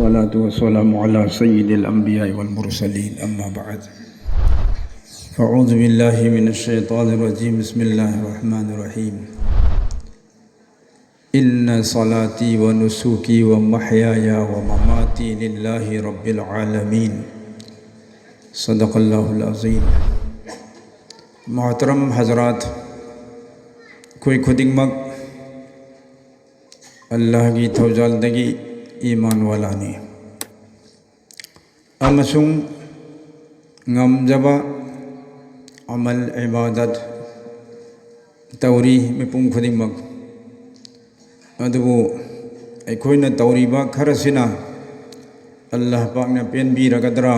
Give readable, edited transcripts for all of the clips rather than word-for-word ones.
والصلاة والسلام على سيد الأنبياء والمرسلين أما بعد أعوذ بالله من الشيطان الرجيم بسم الله الرحمن الرحيم إن صلاتي ونسكي ومحياي ومماتي لله رب العالمين صدق الله العظيم محترم حضرات کوئی خودنگ مگ اللہ کی توجالدگی ایمان والانی امسون غمجبا عمل عبادت توری مپون خودنگ مگ ادبو ایکوئنا توریبا خرسنا اللہ پاک نے پین بھی رگدرا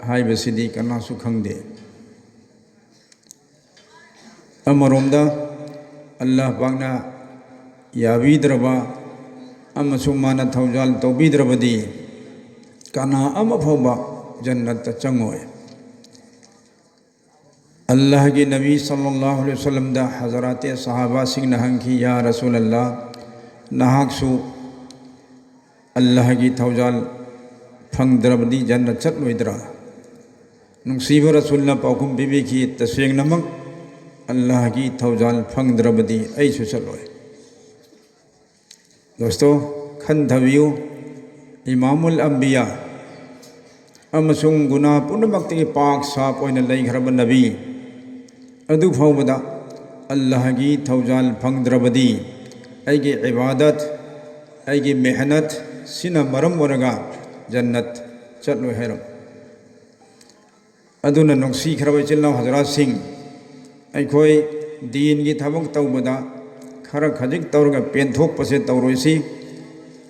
ہائی بسیدی کرنا سکھنگ دے امرومدہ اللہ پاک نے یابید ربا امسومانا توجال توبید ربدی کانا امفوبا جنت چنگوئے اللہ کی نبی صلی اللہ علیہ وسلم دا حضرات صحابہ سنگ نہنگ کی یا رسول اللہ نہاک سو اللہ کی توجال پھنگ دربدی جنت چتوئی درا نقصیب رسول اللہ پاکم بی بی کی تسویگ نمک اللہ کی توجال پھنگ دربدی ایسو چلوئے دوستو کھندھویو امام الانبیاء امسون گناہ پن وقت کے پاک صاحب وین لئی گھرب نبی ادو فوبدا اللہ کی توجال پھنگ دربدی ایگی عبادت ایگی محنت سینہ مرم ورگا جنت چلو حیرم ادونا نقصی خربی چلنا حضرات سنگھ ایکوئی دین کی تھبک توبدا خرق خجک تورگا پینتھوک پسے تورویسی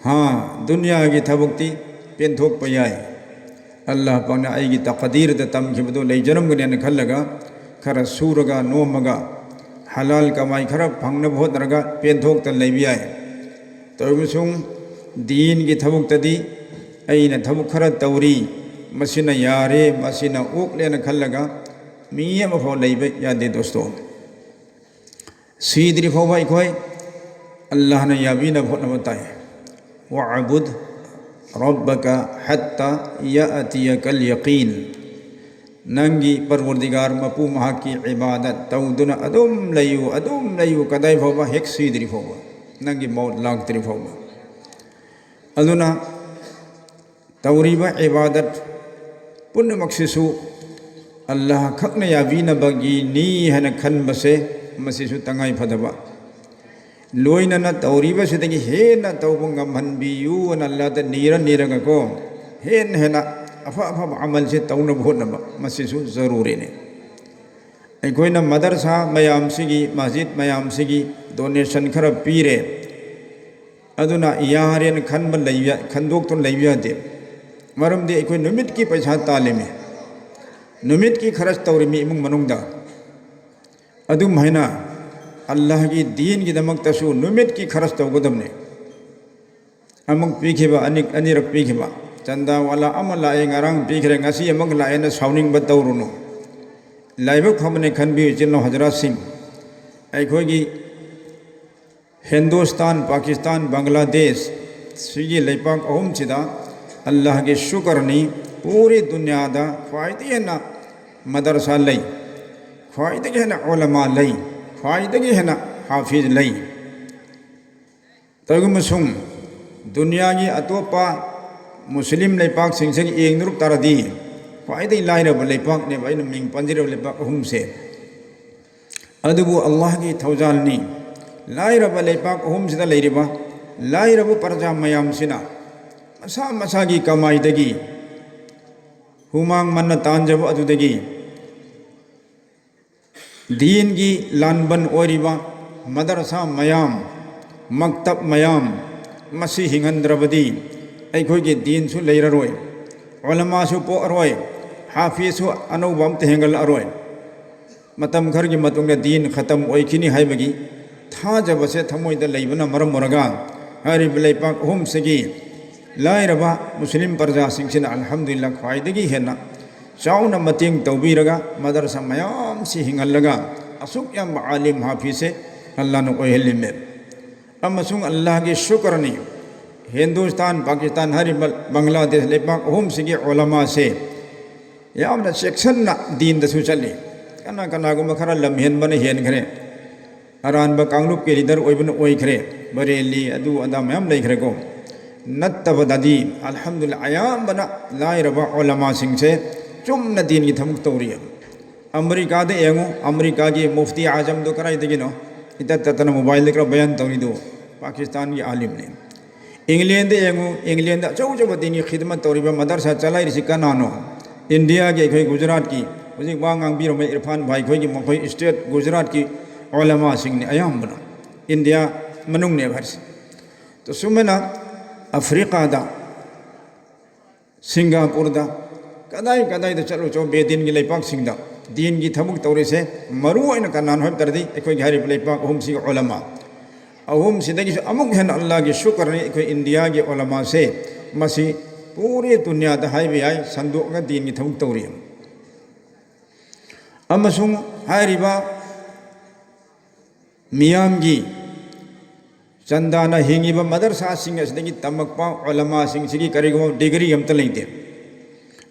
ہاں دنیا کی تھبکتی پینتھوک پیائے اللہ پاک نے آئی کی تقدیر دا تم کی بدو لئی جنم گنے نکھل لگا خر سورگا نومگا حلال کمائی خراب پھنگنا بہت رگا پینتھوک تا لئی بھی آئے تومسون دین کی تھبک تدی اینا تھبک خرد توری مسینہ یارے مسینہ اوک لے نکھل لگا میہ مفو لئی بھی یادی دوستو سیدری فوبا اکھوئی اللہ نے یابین بہت نبتائے وَعَبُدْ رَبَّكَ حَتَّى يَأْتِيَكَ الْيَقِينَ ننگی پروردگار مپو مہا کی عبادت تودنا ادوم لیو کدائی فوبا ہیک سیدری فوبا ننگی موت لاغتری فوبا ادونا توریب عبادت پن مقصصو اللہ کھکن یابین بگی نی ہے کھن بسے مسیسو تنگائی فدبا لوئینا نا توریبا سے تنگی ہین توبنگا من بیو ان اللہ تا نیرن کو ہین نا افا عمل سے تونا بہت نبا مسیسو ضروری نے کوئی نا مدرسہ میام سگی مسجد میام سگی دونیشن خراب پیرے ادونا یارین کھندوک تو لیویا دے مرم دے کوئی نمت کی پیسہ تعلیم ہے نمت کی خرچ توری میں امنگ مننگ دا ادوم ہے اللہ کی دین کی دمک تسو نمت کی خرچ تو گدم نے امنگ پیکھے با انی رک پیکھے با چندہ والا امن لائے غرانگ پیکھ رہے گاسی امنگ لائے نا ساوننگ بتاورونو لائبک ہم نے کھن بھی چلنا حضرات سنگھ ایکھوئی کی ہندوستان پاکستان بنگلہ دیش سیگی لیپاک اہم چدا اللہ کے شکر نہیں پوری دنیا دا فائدہ ہے نا مدرسہ لئی فائدہ ہے نا علماء لئی فائدہ ہے نا حافظ لئی ترگم سنگ دنیا کی اتوپا مسلم لئی پاک سنگ سنگ ایک نرک تردی فائدہ لائے رب لئی پاک نے بھائی نمینگ پنجر لئی پاک اہم سے ادبو اللہ کی توجالنی لائے رب لئی پاک اہم سے لئی ربا لائے رب پرجام میام سنا مسا کی کمائی دگی ہمانگ من تانجب ادودگی دین کی لانبن اوریبا مدرسہ میام مکتب میام مسیح ہنگندربدی ایکھوئی کی دین سو لیر اروئے علماء سو پو اروئے حافظ سو انو بامت ہنگل اروئے متم گھر کی متنگ دین ختم اوئی کنی ہائی بگی تھا جب سے تھموئی دا لیبنا مرم مرگان ہری بلی پاک ہم سگی لائے ربا مسلم پرجا سنگسن الحمدللہ فائدگی ہے نا چاؤنا متینگ توبی رگا مدرسہ میام سی ہنگل لگا اسوک یا معالم حافظ سے اللہ نے کوئی حلی میں اما سنگ اللہ کی شکر نہیں Hindustan, Pakistan, Bangladesh, lepak sigi ulama se yamna section na din da su chali kana kana gum khara lamhen ban hen khare aran ba kanglup ke leader oibun oi khare bareli adu ada mayam lai khare ko nattaba dadi alhamdulillah ayam bana lai raba ulama sing se chum na din gi thamuk tawriya America de yengu America gi mufti azam do karai de gino ita tatana mobile de kra bayan tawni do Pakistan gi alim ne England yengu England chau chau dini khidmat tawriba madrasa chalai risi kanano India ke khoi Gujarat ki usi wangang biro me Irfan bhai khoi ki khoi state Gujarat ki ulama sing ne ayam bana India manung ne bhar to sumena Africa da Singapore da kadai kadai da chalo cho be din gi leipak sing da din gi thamuk tawri se maru aina kanan hob tardi khoi gi hari leipak si ulama sidagi amuk hen Allah ki shukr ni ko India ki ulama se masi puri dunya da hai bi ai sandu ga din ki thamuk tawri amasung hariba miyam gi chandana hingi ba madrasa sing sidagi tamakpa ulama sing sigi karigo degree am talaide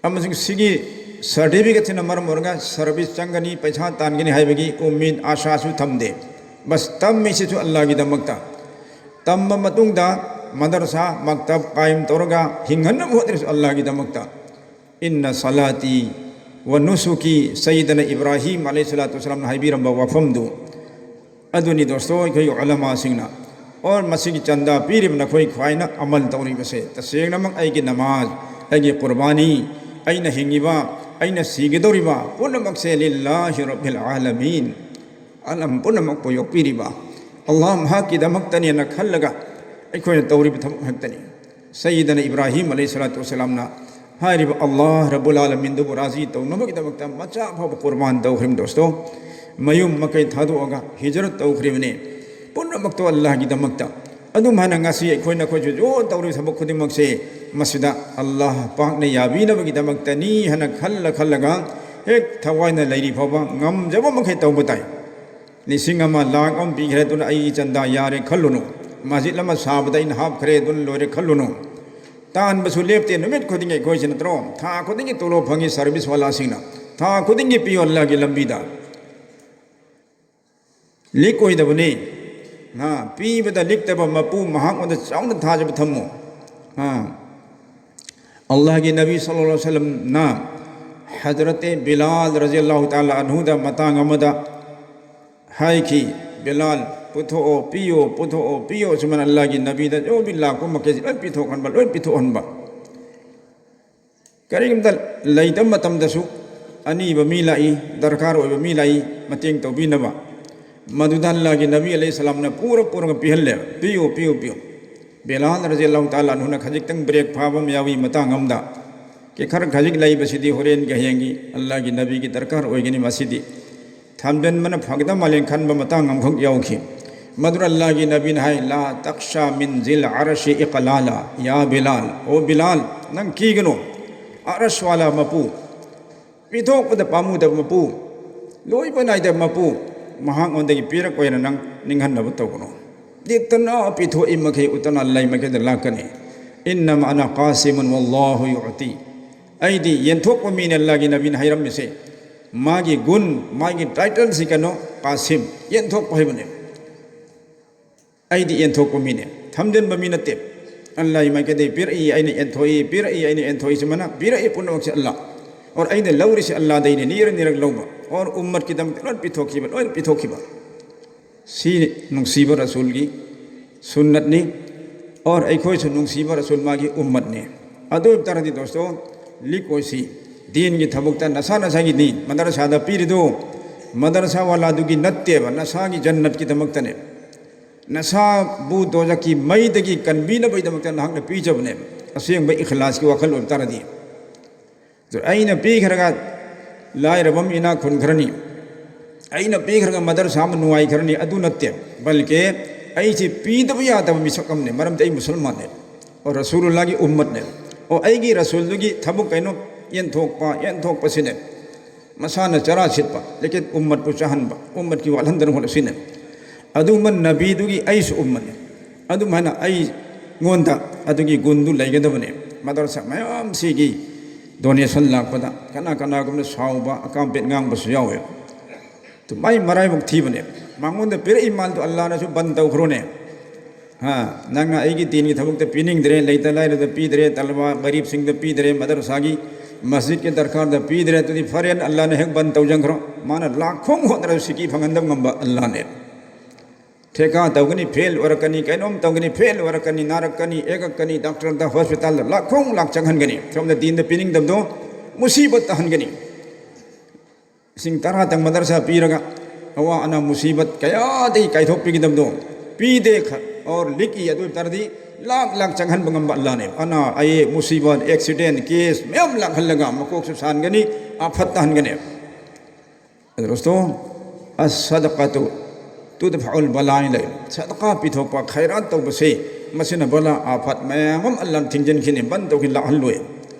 amasung sigi certificate na mar morga service changani paisa tangani hai bi ummid asha su thamde bas tam mi situ Allah ki damakta tamma matungda madrasa maktab qaim torga hinghanna muhdris Allah ki damakta inna salati wa nusuki sayyidina Ibrahim alayhi salatu wasalam haibiram ba wafamdu aduni dosto koi ulama singna और मसी की चंदा पीरिब न कोई ख्वाइना अमल तौरी बसे तसेग नमक आई की नमाज आई की कुर्बानी आई न हिंगीबा आई न सीगदौरीबा पुनमक से लिल्लाहि रब्बिल आलमीन अलम पुनमक पोयो पीरिबा अल्लाह महा की दमक तनी न खल्लगा आई कोई तौरी बथम हक्तनी सय्यदना इब्राहिम अलैहिस्सलातु वस्सलाम ना हारिब अल्लाह रब्बुल आलमीन दो राजी तो नमक दमक तम मचा भव कुर्बान तौखरिम दोस्तों मयुम मकई थादोगा हिजरत तौखरिमने पुनमक तो अल्लाह की दमकता अदुम हना ngasi अखोइना खोजु जो तौरी सबक खुदिमक से मसिदा अल्लाह पाक ने याबीनब की दमकता नी हना खल्लगा एक थवाइना लैरी फबा ngam jaba मखै तौबताई लिसिंग अमा लाख अम पीखरे तुन आई चंदा यारे खल्लुनु मस्जिद लमा साबदा इन हाफ खरे तुन लोरे खल्लुनु तान बसु लेपते नमित खुदिंगे कोइस नत्रो था खुदिंगे तोलो फंगी सर्विस वाला सिंगना था खुदिंगे पियो अल्लाह की लंबीदा लिक कोई दबने हाँ पी बता लिखते बा मपू महाक उन्हें चाउन था जब थमो हाँ अल्लाह की नबी सल्लल्लाहु अलैहि वसल्लम ना हजरत बिलाल रज़ी अल्लाह ताला अन्हु दा मतांग अमदा हाय की बिलाल पुथो पियो सुमन अल्लाह की नबी दा जो बिल्ला को मके से पिथो खन बल पिथो हन बा करीम दा लैतम मतम दसु अनि बमी लाई दरकार ओ बमी लाई मतेंग तो भी नबा मदुदा अल्लाह के नबी अलैहि सलाम ने पूरा पिहल्ले पियो बिलाल रज़ी अल्लाह ताला अन्हु ने खजिक तंग ब्रेक फाबम यावी मतांग अमदा के खर खजिक लाई बसिदी होरेन गहेंगी अल्लाह की नबी की दरकार ओइगनी मसीदी थामदन मन फगदा मालें खन ब मतांग अम खक याउखी मदुर अल्लाह की नबी ने हाय ला तख्शा मिन जिल अरश इqlala या बिलाल ओ बिलाल नंग कीगनो अरश वाला मपू पिथोक पद पामु द मपू लोई बनाई द मपू महांग ओंदगी पीरक ओयना नंग निंगहन न तौगनो दितना पिथो इमखे उतना लाई मखे द लाकने इन्नमा अना कासिमुन वल्लाहु युअति ऐदी यंथोक मीन अल्लाह की नबी हैरम से मागी गुण मागी टाइटल सिकनो कासिम यंथोक पहबने ऐदी यंथोक मीने थमदन बमीनते अल्लाह मखे दे पीर ई ऐने एंथोई से मना पीर ई पुनवक से अल्लाह और ऐने लौरी से अल्लाह देने निरक लौबा और उम्मत की दम लोन पिथोखीबा सी नुंसीबा रसूल की सुन्नत ने और ऐखोय से नुंसीबा रसूल मागी उम्मत ने अदो तरदी दोस्तों लिकोसी दीन की थबुकता नसा की दीन मदरसा दा पीरिदो मदरसा वाला दुगी नत्तेबा नसा की जन्नत की दमकता ने नसा बु दोजा की मई दगी कनबीना बई दमकता नहक ने पीजबने असेंग बई इखलास की वखल तरदी तो ऐना पीखरगा लाइ रबम इना खुन खरनी ऐना पीखरगा मदरसा में नुआई खरनी अदु नत्ते बल्कि ऐसी पीदब यादब मिसकम ने मरम तई मुसलमान ने और रसूलुल्लाह की उम्मत ने और ऐगी रसूल की थबुक कैनो यंथोक पसिने मसाना चरा सिटपा लेकिन उम्मत को चाहनबा उम्मत की वालंदन हो सिने अदुमन नबी दुगी ऐस उम्मत ने अदुमना ऐ ngonda adugi gundu laigadabane madrasa mayam sigi donation lakpada kana kana gumna sauba akam pet ngang basu yawe to mai marai buk thibane mangonda pere imal to Allah na su ban tau khrone ha nanga aigi tin gi thabuk te pining dre leita lai da pi dre talwa garib sing da pi dre madrasa gi masjid ke darkar da pi dre to di farian Allah ne hek ban tau jang khro mana lakhong ho dra siki phangandam ngamba Allah ne theka tawgani fail warakani kainom tawgani fail warakani narakani ekakani doctor da hospital da lakhong lak changhan gani from the din da pining dam do musibat tahan gani sing tara tang madrasa piraga awa ana musibat kaya dei kai thok pi dam do pi de और लिखी अदु तरदी लाख लाख चंगहन बंगम अल्लाह ने अना आये मुसीबत accident case ma'am lakh लगा मकोक से सान गनी आफत तहन गने दोस्तों असदक़तु तुदफउल बलाइन ले सदका पिथोक पा खैरात तो बसे मसिन बला आफत मैम अल्लाह थिंजन खिने बन तो खिला हलवे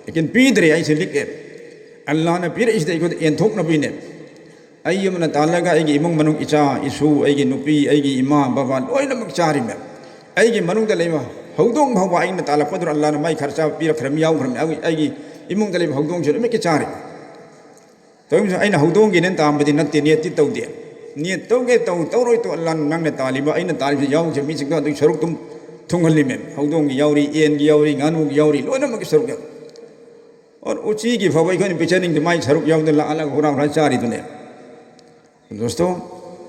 लेकिन पीदरे ऐसे लिखे अल्लाह ने पीर इस देखो एंथोक नबी ने अयमन तालगा एगी इमुंग मनुंग इचा इसु एगी नुपी एगी इमा बाबा लोइनमक चारि में अगी मनुंग लेवा हौदोंग भाव आइन ताला पदर अल्लाह ने माई खर्चा पीर खरम याव खरम अगी इमुंग लेवा हौदोंग से में के चारि तो अइन हौदोंग गिन ताम बदि नत्ते नियति तौदे नियत तौगे तौरोय तो अल्लाह नंग ने तालिबा अइन तालिब याव से मी सिंग दु सरुक तुम थुंगली में हौदोंग गी यावरी एन गी यावरी गानु गी यावरी लोइनमक सरुक और उची की फवई खन पिचनिंग माई सरुक याव दे अलग होरा होरा चारि दुने दोस्तों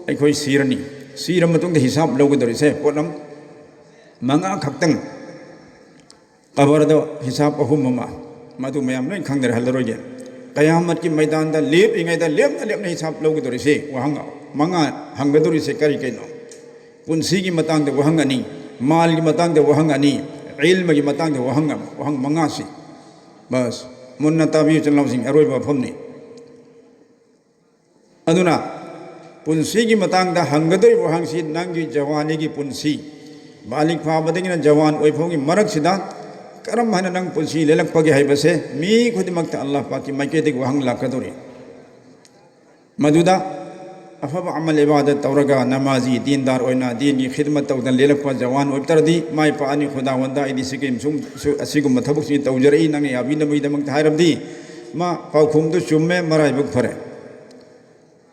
अखोई सीरनी सीर मतुंग हिसाब लौगदरिसे पोटम मंगा खक्तंग कबर दो हिसाब अहुम ममा मधु मयाम लोइन खंगदर हलरोगे कयामत की मैदान दा लेप इंगैदा लेपना हिसाब लौगदरिसे वहंग मंगा हंगदरिसे करी कैनो पुंसी की मतंग द वहंगनी माल की मतंग द वहंगनी इल्म की मतंग द वहंग मंगासी बस मुन्ना ताबी चलनाव सिंह अरोइबा फमनी अदुना पुंसी की मतंग दा हंगदर वहंगसी नंगी जवानी की पुंसी बालिक फाबदगिना जवान ओइफोंगी मरक सिदा करम हन नंग पुंसी लेलक पगे हाइबसे मी खुदिमक्ता अल्लाह पाक की मैकेदिक वहंग लाकदोरी मदुदा अफब अमल इबादत तौरगा नमाजी दीनदार ओइना दीन की खिदमत तौदन लेलक पा जवान ओइतरदी माई पानी खुदावंदा इदि सिकिम सुम असिगुम थबुक सि तौजरई नंग याबी नमईदमक्ता हाइरबदी मा पाउखुमदु चुम्मे मराइबक फरे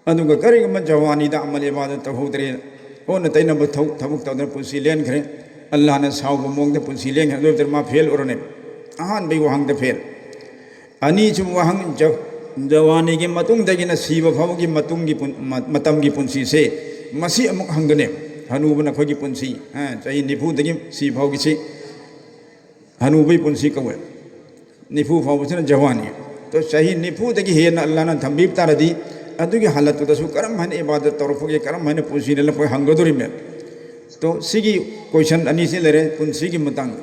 अदुगा करिगम जवानीदा अमल इबादत तौदरे ओन तैनब थबुक तौदन पुंसी लेन खरे अल्लाह ने साउब मोंग दे पुंसी लेन हदो दर मा फेल ओरने अहान बे वहंग दे फेल अनि जुम वहंग जवानी के मतुंग दगिना सीब फाव की मतुंग की मतम की पुंसी से मसी अमुक हंगने हनुबना खोगी पुंसी चाहि निफु दगी सी फाव की से हनुबई पुंसी कवे निफु फाव से जवानी तो चाहि निफु दगी हेन अल्लाह ने थंबीब तारदी अदुगी हालत दसु करम हन इबादत तौरफगे करम हन पुंसी ने लपय हंगदोरी में तो सिगी क्वेश्चन अनी से लेरे पुंसी की मतंग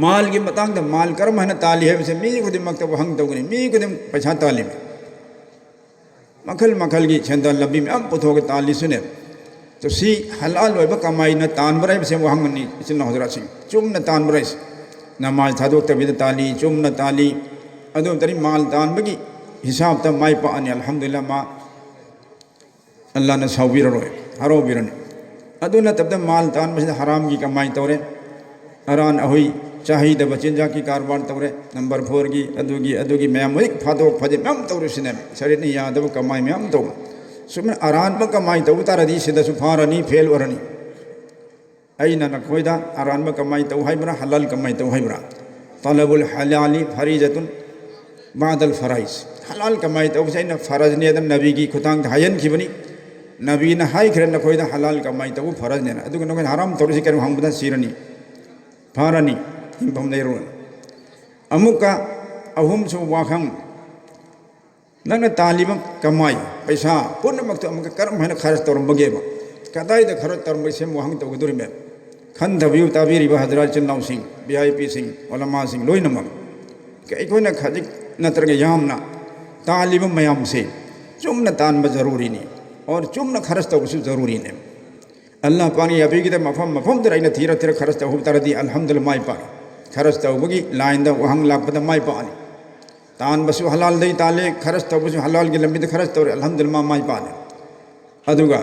माल की मतंग माल करम हन ताली है वैसे मी खुद मक्त हंग तौगनी मी खुद पैसा ताली में मखल मखल की छंदा लंबी में अब पुथोगे ताली सुने तो सी हलाल होइब कमाई न तान बराई वैसे वो हंग नहीं इचन हजरा सिंह चुम न तान बराई नमाज थादोक तबिद ताली चुम न ताली अदुम तरी माल तान बगी हिसाब तब माई पानी अल्हम्दुलिल्लाह मा अल्लाह ने साउबीर रोए हरो बीरन अदुना तब तक माल तान में हराम की कमाई तौरे अरान अहुई चाहिए दब चिंजा की कारोबार तौरे नंबर 4 की अदुगी मैम एक फादो फजे मैम तौरे सिने शरीर ने यादव कमाई मैम तौ सुमन अरान में कमाई तौ तारदी सिदा सुफारनी फेल वरनी अइना नखोइदा अरान में कमाई तौ हाइब्रा हलाल कमाई तौ हाइब्रा तलबुल हलाली फरीजतुन बादल फराइज हलाल कमाई तो न फरज ने नबी की खुतांग हायन की बनी नबी ने हाई खरे नखोद हलाल कमाई तो फरज ने नखोद हराम तौर से कर हम सीरनी फारनी हिंफम नहीं रो अमुक अहुम सु वाखंग नंग तालिब कमाई पैसा पुनमक करम है खर्च तौरबगेब कदाई खर्च तौरब से वहंग तौदरी में खन दबियु ताबीरी हजरत चन्नाव सिंह VIP सिंह ओलमा सिंह लोइनमक अखोना खजिक नत्रगे यामना तालिब मयाम से चुमन तानब जरूरी नहीं और चुमन खर्च तौबसु जरूरी ने अल्लाह पानी अभी की मफम मफम दर थीर थीर खर्च तौ तरदी अल्हम्दुलिल्लाह माई पा खर्च तौबगी लाइन द वहंग लापद माई पानी तान बसु हलाल दई ताले खर्च तौबसु हलाल की लंबी खर्च तौर अल्हम्दुलिल्लाह माई पाने अदुगा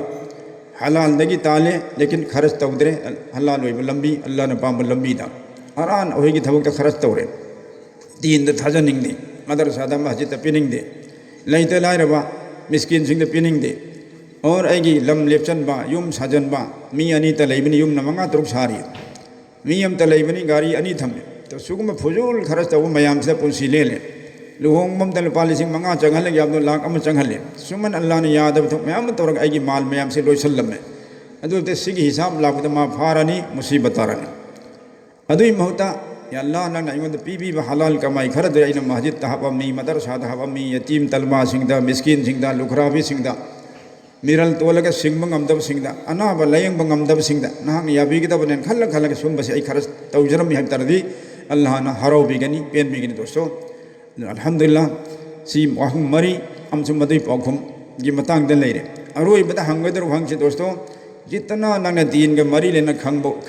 halal dagi tale lekin kharaj tawdre halal oi lambi Allah na pam lambi da aran oi gi thabuk ta kharaj tawre din da thajaning de madrasa da masjid ta pining de laita lairaba miskin sing da pining de और ऐगी lump लेपचन बा yum साजन बा मी अनि त लैबनी yum नमंगा तुरुक सारी मी यम त लैबनी गाड़ी अनि थमे तो सुगम फुजुल खरच तब मयाम से पुंसी ले ले लुहोंग मम त लुपा लिसिंग मंगा चंगल ले याब लाख अम चंगल ले सुमन अल्लाह ने याद अब मयाम तोरक ऐगी माल मयाम से लोइसल्लम में अदु ते सिगी हिसाब लाख मा फारानी मुसीबत आरनी अदुई महता या अल्लाह नंग नाइमद पीबी ब हलाल कमाई खरद इन मस्जिद तहब मी मदरसा तहब मी यतीम तलमा सिंगदा मिस्किन सिंगदा लुखराबी सिंगदा मिरल तोलग सिंग ngam सिंगदा अनाब लायंग ngam सिंगदा नाहक याबी गिदबने खल्ल खल्ल सुम बसे आई खरस तौजरम हब तरदी अल्लाह ना हरो बिगनी पेन बिगनी दोस्तों अल्हम्दुलिल्लाह सी वाहुम मरी अमसुम मदई पौखुम गी मतंग द लेरे अरोई बता हंगदर वंगसे दोस्तों जितना नंग दीन के मरी लेना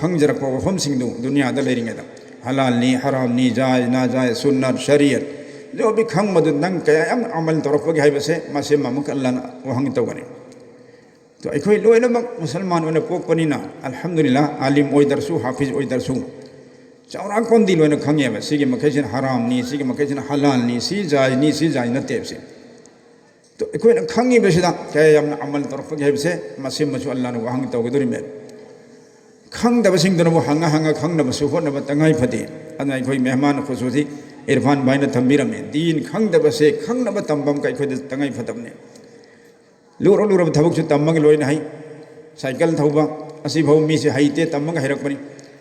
खंगजरक वफम सिंगदु दुनिया द लेरिंगदा हलाल नी हराम नी जायज ना जायज सुन्नत शरीयत जो भी खंग मद नंग कयाम अमल तोरपगे हाइबसे मासे मामुक अल्लाह ना वहंग तौगनी तो अखोई लोइनमक मुसलमान ओने पोकपनिना अल्हम्दुलिल्लाह आलिम ओइदरसु हाफिज ओइदरसु चावरा कोंदी लोइना खंगेबा सिगे मखैसिन हराम नी सिगे मखैसिन हलाल नी सी जाय नतेबसे तो अखोई खंगी बेसिदा क्या यामना अमल तोरपगे हाइबसे मासे मसु अल्लाह ना वहंग तौगदुरिमे खंगदबसिंगदनबो हंगा हंगा खंगनबसु होनबा तंगाई फदे अना अखोई मेहमान खुसुसी इरफान भाईना थंबिरमे दीन खंगदबसे खंगनबा तंबम का अखोई तंगाई फदबने लूरो लूरब थबक से तमग लोइन हाई साइकिल थौबा असी भौ मी से हाईते तमग हैरकपनी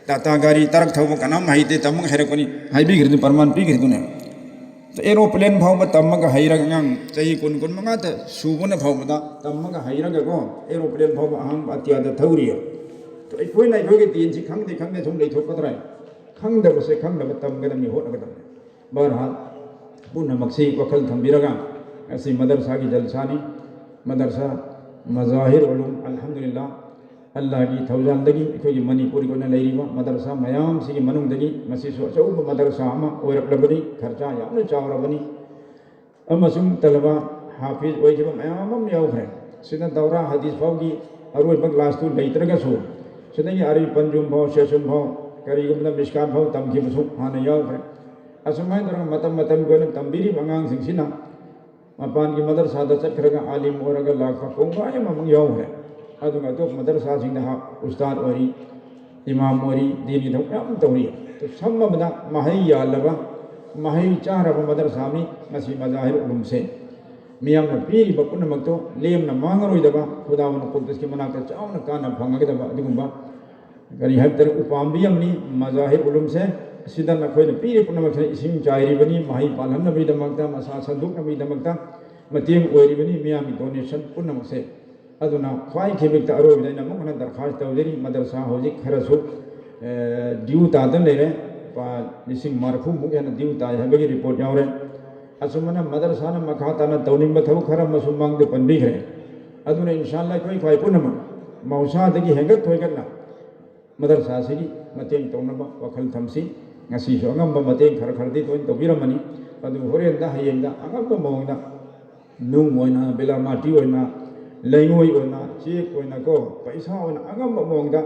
टाटा गाड़ी तरक थौबा कनाम हाईते तमग हैरकपनी हाईबी गिरदु परमान पी गिरदुने तो एरोप्लेन भाव तमग हैरक ngang चही कुन कुन मंगा त सुबने भावदा तमग हैरक को एरोप्लेन भाव अहम अत्याद थौरियो तो अखोई ना अखोई के तीन सी खंगदे खंगदे सुम लेथोकदरा खंगदबसे खंगदब तमगदमी होनगदम बहरहाल पुनमक्सी वखल थंबिरगा ऐसी मदरसा की जलसानी मदरसा मज़ाहिर उलूम अल्हम्दुलिल्लाह अल्लाह की थौजानदगी अखोई मणिपुर को लेरिबा मदरसा मयाम सिगी मनुंगदगी मसीसु अचौब मदरसा अमा ओइरकलबनी खर्चा यामना चावरबनी अमसुम तलबा हाफिज ओइजिबा मयाम यावखरे सिना दौरा हदीस फावगी अरोइबा क्लास तु लेत्रगसु सिदगी अरि पंजुम भाव शेषुम भाव करिगुमना मिस्कान भाव तमखिबसु हाना यावखरे असुमाय दर मतम मतम गोन तंबिरी बंगांग सिंगसिना मपान की मदरसा चक्र आलिम और लाख पोंगाय ममंग यावरे अदुगा तो मदरसा सिंग उस्ताद ओरी इमाम ओरी दीनी थौ याम तौरी तो सम्मबदा महै यालबा महै चारब मदरसा मी मसी मजाहिर उलूम से मियाम न पीरी बपुन मक्तो लेम न मांगरोइदबा खुदावन कुद्दस की मनाक चावना काना फंगगदबा अदुगुंबा करी हत्तर उपाम्बी अमनी मजाहिर उलूम से सिदा नखोइना पीरी पुनमक्से इसिंग चाइरिबनी महै पालहनबीदमक्ता मसा संदुकनबीदमक्ता मतेंग ओइरिबनी मियामी डोनेशन पुनमक्से अदुना ख्वाई खेबिकता अरोबिदैना मखना दरखास्त तौजरी मदरसा होजिक खरसु ड्यू तादन लेरे पा लिसिंग मारफु मुगेना ड्यू ताय हबगी रिपोर्ट यावरे असुमना मदरसाना मखाताना तौनिंग बथौ खरा मसुमांग दे पंबिखरे अदुना इंशाअल्लाह कोई ख्वाई पुनम मौसादगी हेंगत थोइगना मदरसा सिगी मतेंग तौनबा वखल थमसी ngasi so angamba mateng khar khardi toin to biramani adu horenda hayengda angamba mawna nung moina bela mati oina laingoi oina chek oina ko paisa oina angamba mawngda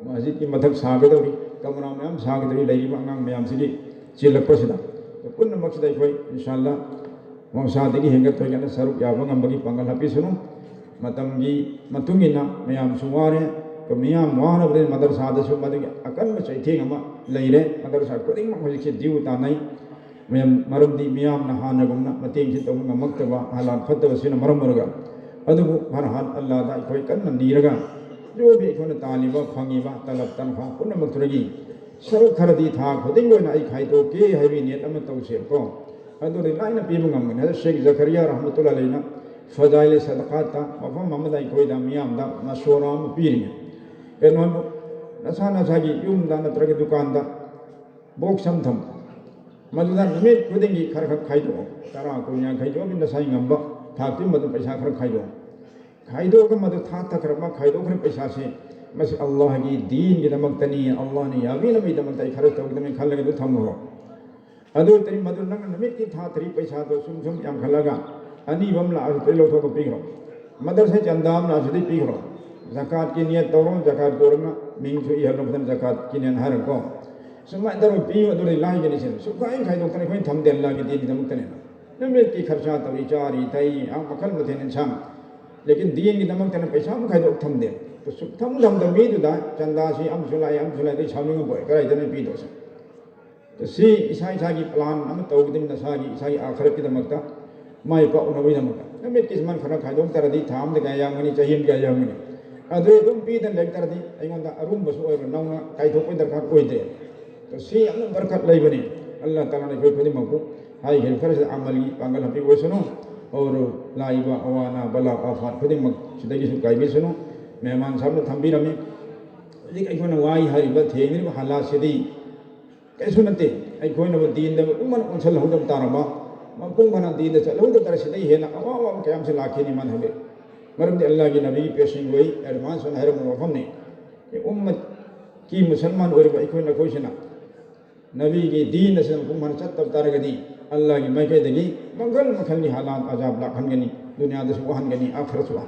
masjid ki mathak sagadori kamra myam sagadori laiba angang myam sidi chilakpasida to punna maksida khoi inshallah mawsadagi hengat thoigana saruk yaba ngambagi pangal hapi sunu matamgi matungina myam suware कमियां वहाँ बड़े मदरसा दसु मदगे अकन में चैथेंग अमा लेरे मदरसा कोदिंग मा होजिक से दिउ तानाई मैम मरमदी मियाम नहानगुमना मतेंग से तौंग मक्तबा हालात फतबसिना मरम मरगा अदुबु हरहाल अल्लाह दा कोई कन्न नीरगा जो भी कोन तालिबा फंगीबा तलब तनखा पुन मक्तरगी सर खरदी था कोदिंग लोना आई खाइतो के हाइबी नेट अम तौसे को अदु लाइना पीबु ngam ne शेख जकरिया रहमतुल्लाह अलैना फजाइल सदकात ता मफम ममदाई कोई दा मियाम दा मशवरा पीरी एनोन नसा नसागी युमदा नत्रगे दुकानदा बोक समथम मदुदा निमित खुदिंगी खर खर खाइदो तारा कोन्या खाइदो बिन नसाई ngamba थाक्ति मदु पैसा खर खाइदो का मदु था तखरमा खाइदो खर पैसा से मस अल्लाह की दीन की दमक्तनी अल्लाह ने याबी नबी दमक्तई खर तौगदमे खलगे दु थमरो अदु तरी मदु नंग निमित की था तरी पैसा दो सुम सुम याम खलगा अनि बमला तेलो थो पिगरो मदरसे चंदाम ना सदी पिगरो zakat ki niyat tawron zakat korna ming su ihar no zakat ki niyan har ko sumai daru pi wa dure lai ni sin su kai khai dok tane khoi tham den la ki din dam tane na me ki kharcha tawi chari tai ang makal mathen cham lekin din ki dam tane paisa mu khai dok tham den to su tham da mi du da chanda si am sulai dei chawning boy kai tane pi do sa to si isai sa ki plan am taw dim na sa ki isai akhirat ki dam ta mai pa una wi dam ta na me ki man khana khai dok tar di tham de ga yang ni chahim ga yang ni adu dum pi dan lek tar di ai ngon da arum basu oi na na kai thok oi dar khat oi de to si am barkat lai bani Allah taala ne khoi makku hai hel kar amal gi pangal hapi wo suno aur lai wa awana bala afat khodi mak sidagi su kai bi suno mehman sab tham bi rami lik ai khona wai hari ba theng ni hala sidi kai sunate ai khona ba din da umman unsal hodam tarama ma pung bana din da chalo da tar sidai hena awa kayam se lakhi ni man habe maram di Allah gi nabi pesing goi advance on haram wa famne ye ummat ki musalman oi ba ai khona khoishna nabi ki din se pung man chat tab tar gadi Allah ki mai kai dagi mangal makhal ni halat azab la khan gani dunya da su han gani akhirat wa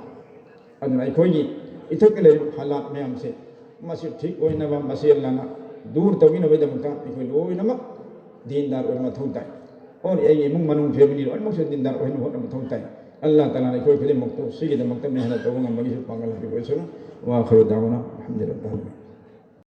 adna ai khoi gi ithak le halat me am se masih thik oi na ba masih Allah na dur tawi na bedam ka ai khoi loi na ma din dar oi ma thong tai और ये मुंग मनूं family और मुझे दिन दार ओहन होत म थोंता अल्लाह ताला ने कोई फिल्म मक्तो सीगे द मक्तब मेहनत तो गंगा मगी पागल है कोई सुनो वा खरो दावना अल्हम्दुलिल्लाह।